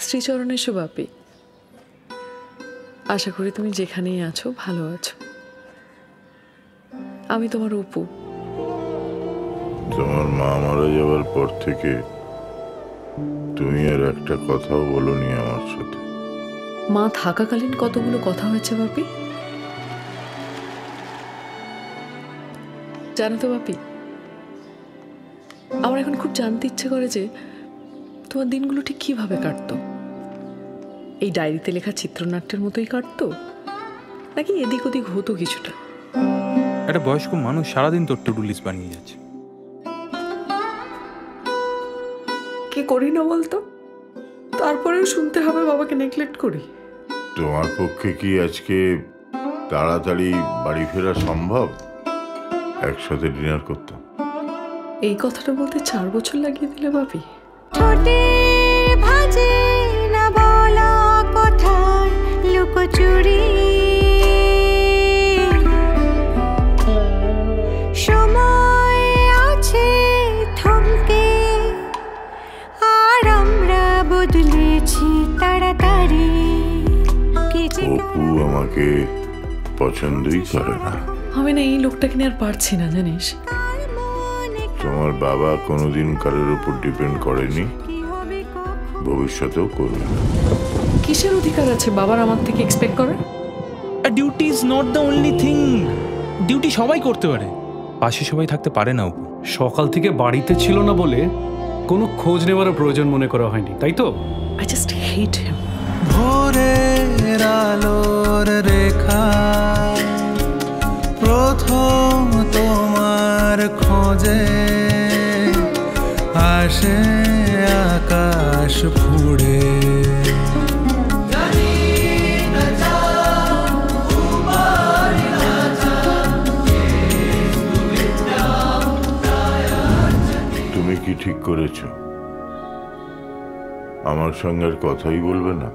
শ্রীচরণে এসো বাপি। আশা করি তুমি যেখানেই আছো ভালো আছো। আমি তোমার অপু। তোমার মা মারা যাওয়ার পর থেকে তুমি আর একটা কথাও বলোনি আমার সাথে। মা থাকাকালীন কতগুলো কথা হয়েছে বাপি। জানো তো বাপি, আমার এখন খুব জানতে ইচ্ছে করে যে তোমার দিনগুলো ঠিক কিভাবে কাটতো। এই ডায়েরিতে লেখা চিত্রনাট্যের মতোই কাটতো, নাকি এদিক ওদিক হতো কিছুটা? একটা বয়স্ক মানুষ সারাদিন তোর টু ডু লিস্ট বানিয়ে যাচ্ছে। কে করি না বলতো, তারপরেও শুনতে হবে বাবাকে নেগলেক্ট করি। তোমার পক্ষে কি আজকে তাড়াতাড়ি বাড়ি ফেরা সম্ভব? একসাথে ডিনার করতাম। এই কথাটা বলতে 4 বছর লাগিয়ে দিলে বাপি। ঠোঁটে ভাজে না বলা কথার লুকোচুরি, সময় আছে থমকে, আর আমরা বদলেছি তাড়াতাড়ি। অপু আমাকে পছন্দই করে না। আমি না এই লোকটাকে নিয়ে আর পারছি না, জানিস। তোমার বাবা কোনোদিন কারোর উপর ডিপেন্ড করেনি, ভবিষ্যতেও করবে না। কিসের অধিকার আছে বাবার আমার থেকে এক্সপেক্ট করার? Duty is not the only thing. Duty সবাই করতে পারে, পাশে সবাই থাকতে পারে না। সকাল থেকে বাড়িতে ছিল না বলে কোনো খোঁজ নেওয়ার প্রয়োজন মনে করা হয়নি, তাই তো? আই জাস্ট হেট হিম। ভোরের আলোর রেখা প্রথম তোমার খোঁজে আসে আকাশ ফুড়ে। তুমি কি ঠিক করেছো? আমার সঙ্গে আর কথাই বলবে না?